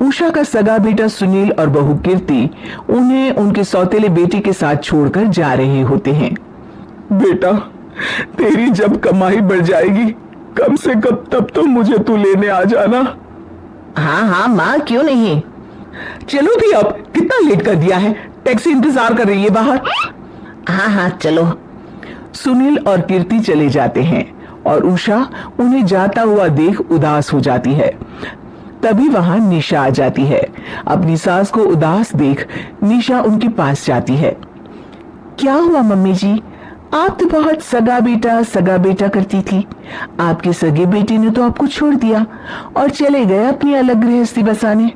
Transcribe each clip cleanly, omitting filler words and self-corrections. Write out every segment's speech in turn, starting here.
उषा का सगा बेटा सुनील और बहू कीर्ति उन्हें उनके सौतेले बेटे के साथ छोड़कर जा रहे होते हैं। बेटा, तेरी जब कमाई बढ़ जाएगी कम से कम तब तो मुझे तू लेने आ जाना। हाँ हाँ माँ, क्यों नहीं। चलो भी, अब कितना लेट कर दिया है, टैक्सी इंतजार कर रही है बाहर। हाँ हाँ चलो। सुनील और कीर्ति चले जाते हैं और उषा उन्हें जाता हुआ देख उदास हो जाती है। तभी वहां निशा आ जाती है। अपनी सास को उदास देख निशा उनके पास जाती है। क्या हुआ मम्मी जी, आप तो बहुत सगा बेटा करती थी। आपके सगे बेटे ने तो आपको छोड़ दिया और चले गए अपनी अलग गृहस्थी बसाने।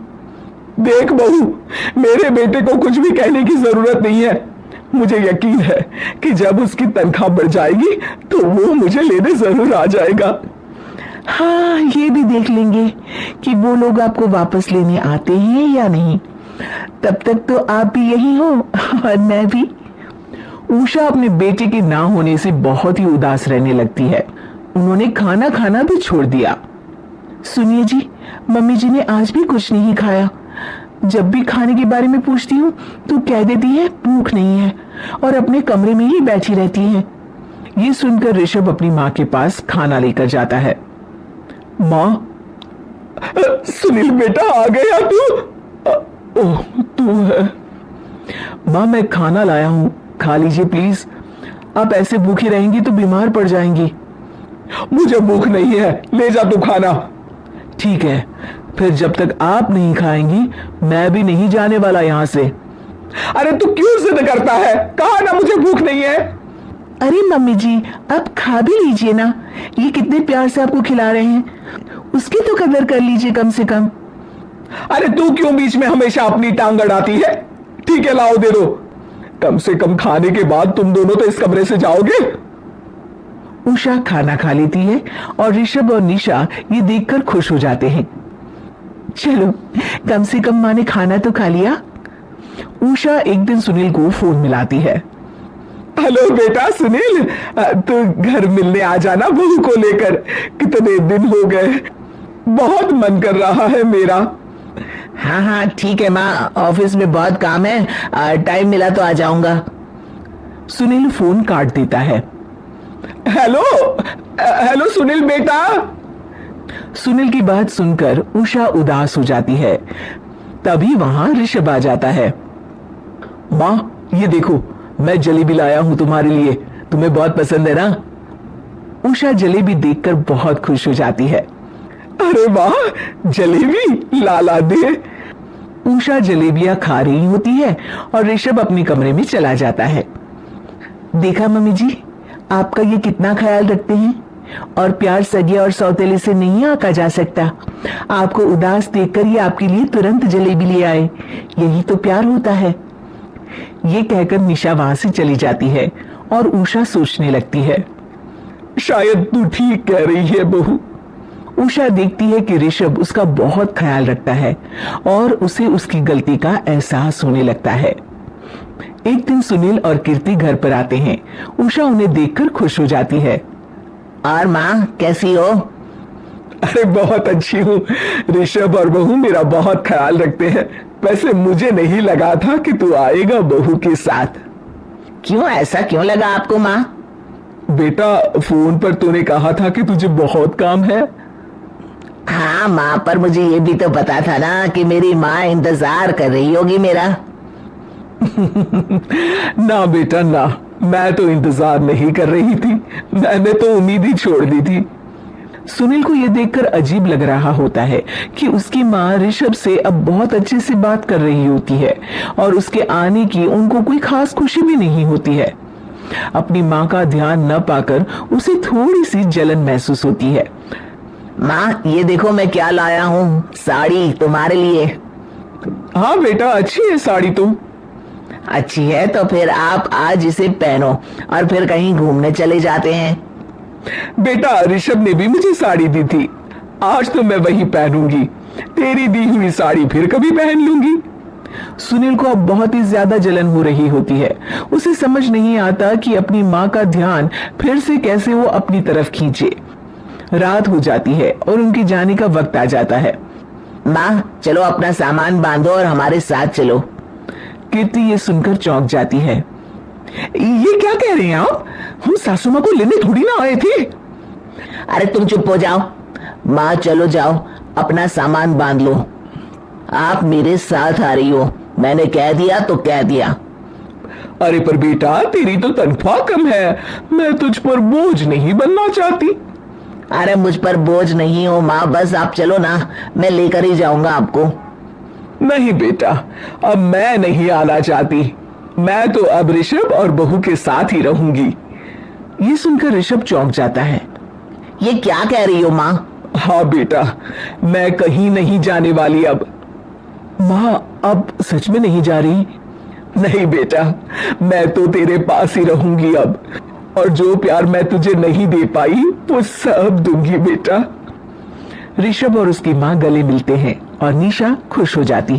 देख बहू, मेरे बेटे को कुछ भी कहने की जरूरत नहीं है। मुझे यकीन है कि जब उसकी तनख्वाह बढ़ जाएगी तो वो मुझे लेने जरूर आ जाएगा। हाँ, ये भी देख लेंगे कि वो लोग आपको वापस लेने आते हैं या नहीं। तब तक तो आप भी यही हो और मैं भी। उषा अपने बेटे के ना होने से बहुत ही उदास रहने लगती है। उन्होंने खाना खाना भी छोड़ दिया। सुनिए जी, मम्मी जी ने आज भी कुछ नहीं खाया। जब भी खाने के बारे में पूछती हूँ तो कह देती है भूख नहीं है और अपने कमरे में ही बैठी रहती है। ये सुनकर ऋषभ अपनी माँ के पास खाना लेकर जाता है। माँ, सुनील बेटा आ गया तू? ओह, तू है? माँ, मैं खाना लाया हूँ, खा लीजिए प्लीज। आप ऐसे भूखी रहेंगी तो बीमार पड़ जाएंगी। मुझे भूख नहीं है, ले जा तू खाना। ठीक है, फिर जब तक आप नहीं खाएंगी मैं भी नहीं जाने वाला यहाँ से। अरे तू क्यों जिद करता है? कहा ना मुझे भूख नहीं है। अरे मम्मी जी, अब खा भी लीजिए ना, ये कितने प्यार से आपको खिला रहे हैं, उसकी तो कदर कर लीजिए कम से कम। अरे तू क्यों बीच में हमेशा अपनी टांग अड़ाती है? ठीक है, लाओ दे दो। कम से कम खाने के बाद तुम दोनों तो इस कमरे से जाओगे। उषा खाना खा लेती है और ऋषभ और निशा ये देखकर खुश हो जाते हैं। चलो, कम से कम माँ ने खाना तो खा लिया। उषा एक दिन सुनील को फोन मिलाती है। हेलो बेटा सुनील, तू घर मिलने आ जाना बहू को लेकर। कितने दिन हो गए, बहुत मन कर रहा है मेरा। हाँ हाँ ठीक है माँ, ऑफिस में बहुत काम है, टाइम मिला तो आ जाऊंगा। सुनील फोन काट देता है। हेलो सुनील बेटा। सुनील की बात सुनकर उषा उदास हो जाती है। तभी वहां ऋषभ आ जाता है। माँ, ये देखो, मैं जलेबी लाया हूं तुम्हारे लिए, तुम्हें बहुत पसंद है ना? उषा जलेबी देखकर बहुत खुश हो जाती है। अरे वाह, जलेबी ला दे। उषा जलेबियां खा रही होती है और ऋषभ अपने कमरे में चला जाता है। देखा मम्मी जी, आपका ये कितना ख्याल रखते हैं, और प्यार सगे और सौतेले से नहीं आका जा सकता। आपको उदास देखकर ये आपके लिए तुरंत जलेबी ले आए, यही तो प्यार होता है। ये कहकर निशा वहां से चली जाती है और उषा सोचने लगती है, शायद तू ठीक कह रही है बहू। उषा देखती है कि ऋषभ उसका बहुत ख्याल रखता है और उसे उसकी गलती का एहसास होने लगता है। एक दिन सुनील और कीर्ति घर पर आते हैं। उषा उन्हें देखकर खुश हो जाती है। और माँ कैसी हो? अरे बहुत अच्छी हूँ। ऋषभ और बहू मेरा बहुत ख्याल रखते हैं। वैसे मुझे नहीं लगा था कि तू आएगा बहू के साथ। क्यों, ऐसा क्यों लगा आपको माँ? बेटा, फोन पर तूने कहा था कि तुझे बहुत काम है। हाँ माँ, पर मुझे ये भी तो पता था ना कि मेरी माँ इंतजार कर रही होगी मेरा। ना बेटा ना, मैं तो इंतजार नहीं कर रही थी, मैंने तो उम्मीद ही छोड़ दी थी। सुनील को यह देखकर अजीब लग रहा होता है कि उसकी माँ ऋषभ से अब बहुत अच्छे से बात कर रही होती है और उसके आने की उनको कोई खास खुशी भी नहीं होती है। अपनी माँ का ध्यान न पाकर उसे थोड़ी सी जलन महसूस होती है। माँ, ये देखो मैं क्या लाया हूँ, साड़ी तुम्हारे लिए। हाँ बेटा, अच्छी है साड़ी तुम। अच्छी है तो फिर आप आज इसे पहनो और फिर कहीं घूमने चले जाते हैं। बेटा, ऋषभ ने भी मुझे साड़ी दी थी, आज तो मैं वही पहनूंगी। तेरी दी हुई साड़ी फिर कभी पहन लूंगी। सुनील को अब बहुत ही ज्यादा जलन हो रही होती है। उसे समझ नहीं आता कि अपनी माँ का ध्यान फिर से कैसे वो अपनी तरफ खींचे। रात हो जाती है और उनके जाने का वक्त आ जाता है। माँ चलो अपना सामान बांधो और हमारे साथ चलो। कीर्ति ये सुनकर चौंक जाती है। ये क्या कह रहे हैं आप? हम सासू माँ को लेने थोड़ी ना आए थे। अरे तुम चुप हो जाओ। माँ चलो जाओ, अपना सामान बांध लो। आप मेरे साथ आ रही हो, मैंने कह दिया तो कह दिया। अरे पर बेटा, तेरी तो तनख्वाह कम है, मैं तुझ पर बोझ नहीं बनना चाहती। अरे मुझ पर बोझ नहीं हो माँ, बस आप चलो ना, मैं लेकर ही जाऊंगा आपको। नहीं बेटा, अब मैं नहीं आना चाहती। मैं तो अब ऋषभ और बहू के साथ ही रहूंगी। ये सुनकर ऋषभ चौंक जाता है। ये क्या कह रही हो माँ? हाँ बेटा, मैं कहीं नहीं जाने वाली अब। माँ अब सच में नहीं जा रही? नहीं बेटा, मैं तो तेरे पास ही रहूंगी अब, और जो प्यार मैं तुझे नहीं दे पाई वो सब दूंगी बेटा। ऋषभ और उसकी माँ गले मिलते हैं और निशा खुश हो जाती है।